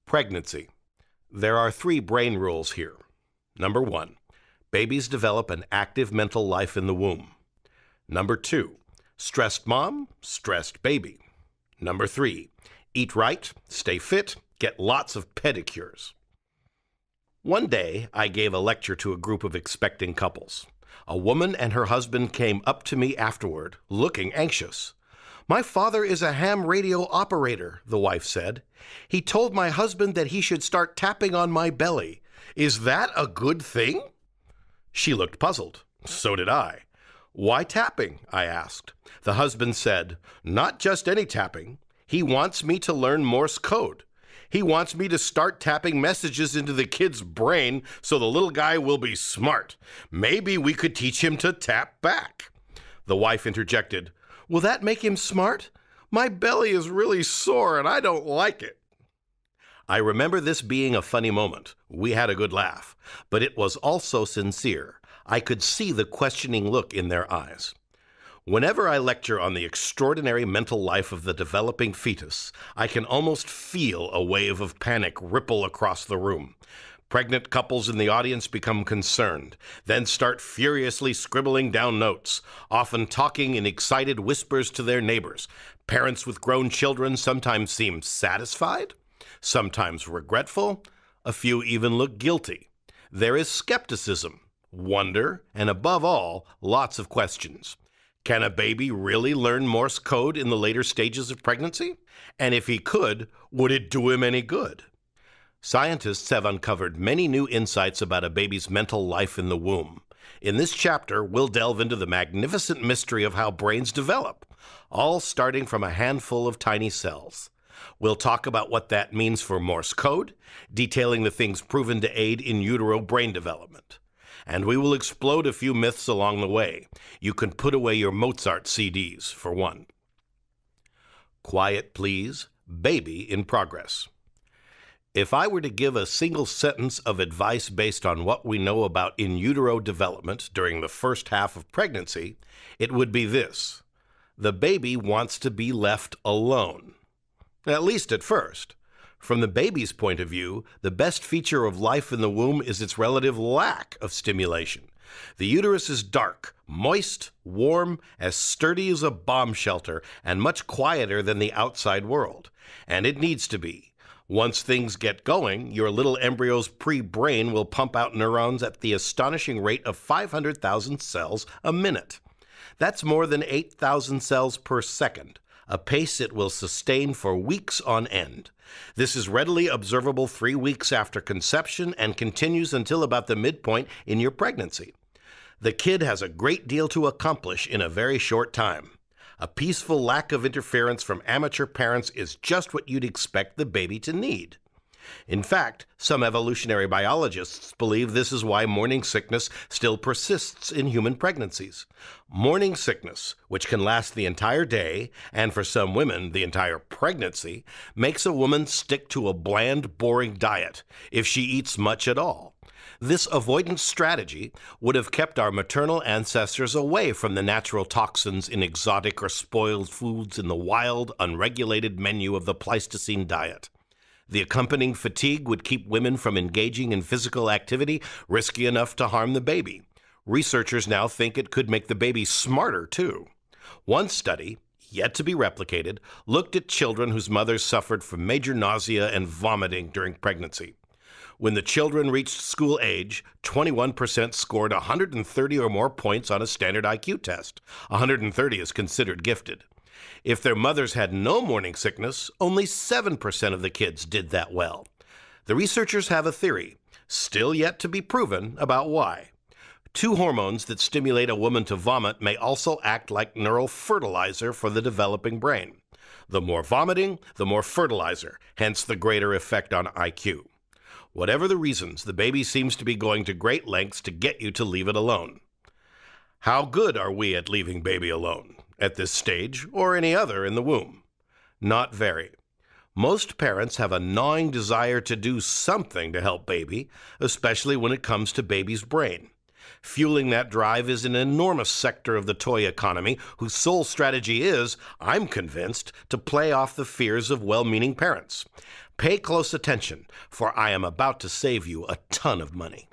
Pregnancy. There are 3 brain rules here. Number 1, babies develop an active mental life in the womb. Number 2, stressed mom, stressed baby. Number 3, eat right, stay fit, get lots of pedicures. One day, I gave a lecture to a group of expecting couples. A woman and her husband came up to me afterward, looking anxious. "My father is a ham radio operator," the wife said. "He told my husband that he should start tapping on my belly. Is that a good thing?" She looked puzzled. So did I. "Why tapping?" I asked. The husband said, "Not just any tapping. He wants me to learn Morse code. He wants me to start tapping messages into the kid's brain so the little guy will be smart. Maybe we could teach him to tap back." The wife interjected, "Will that make him smart? My belly is really sore and I don't like it." I remember this being a funny moment. We had a good laugh, but it was also sincere. I could see the questioning look in their eyes. Whenever I lecture on the extraordinary mental life of the developing fetus, I can almost feel a wave of panic ripple across the room. Pregnant couples in the audience become concerned, then start furiously scribbling down notes, often talking in excited whispers to their neighbors. Parents with grown children sometimes seem satisfied, sometimes regretful, a few even look guilty. There is skepticism, wonder, and above all, lots of questions. Can a baby really learn Morse code in the later stages of pregnancy? And if he could, would it do him any good? Scientists have uncovered many new insights about a baby's mental life in the womb. In this chapter, we'll delve into the magnificent mystery of how brains develop, all starting from a handful of tiny cells. We'll talk about what that means for Morse code, detailing the things proven to aid in utero brain development. And we will explode a few myths along the way. You can put away your Mozart CDs, for one. Quiet, please. Baby in progress. If I were to give a single sentence of advice based on what we know about in utero development during the first half of pregnancy, it would be this: the baby wants to be left alone. At least at first. From the baby's point of view, the best feature of life in the womb is its relative lack of stimulation. The uterus is dark, moist, warm, as sturdy as a bomb shelter, and much quieter than the outside world. And it needs to be. Once things get going, your little embryo's pre-brain will pump out neurons at the astonishing rate of 500,000 cells a minute. That's more than 8,000 cells per second, a pace it will sustain for weeks on end. This is readily observable 3 weeks after conception and continues until about the midpoint in your pregnancy. The kid has a great deal to accomplish in a very short time. A peaceful lack of interference from amateur parents is just what you'd expect the baby to need. In fact, some evolutionary biologists believe this is why morning sickness still persists in human pregnancies. Morning sickness, which can last the entire day, and for some women, the entire pregnancy, makes a woman stick to a bland, boring diet, if she eats much at all. This avoidance strategy would have kept our maternal ancestors away from the natural toxins in exotic or spoiled foods in the wild, unregulated menu of the Pleistocene diet. The accompanying fatigue would keep women from engaging in physical activity risky enough to harm the baby. Researchers now think it could make the baby smarter, too. One study, yet to be replicated, looked at children whose mothers suffered from major nausea and vomiting during pregnancy. When the children reached school age, 21% scored 130 or more points on a standard IQ test. 130 is considered gifted. If their mothers had no morning sickness, only 7% of the kids did that well. The researchers have a theory, still yet to be proven, about why. 2 hormones that stimulate a woman to vomit may also act like neural fertilizer for the developing brain. The more vomiting, the more fertilizer, hence the greater effect on IQ. Whatever the reasons, the baby seems to be going to great lengths to get you to leave it alone. How good are we at leaving baby alone? At this stage, or any other in the womb? Not very. Most parents have a gnawing desire to do something to help baby, especially when it comes to baby's brain. Fueling that drive is an enormous sector of the toy economy whose sole strategy is, I'm convinced, to play off the fears of well-meaning parents. Pay close attention, for I am about to save you a ton of money.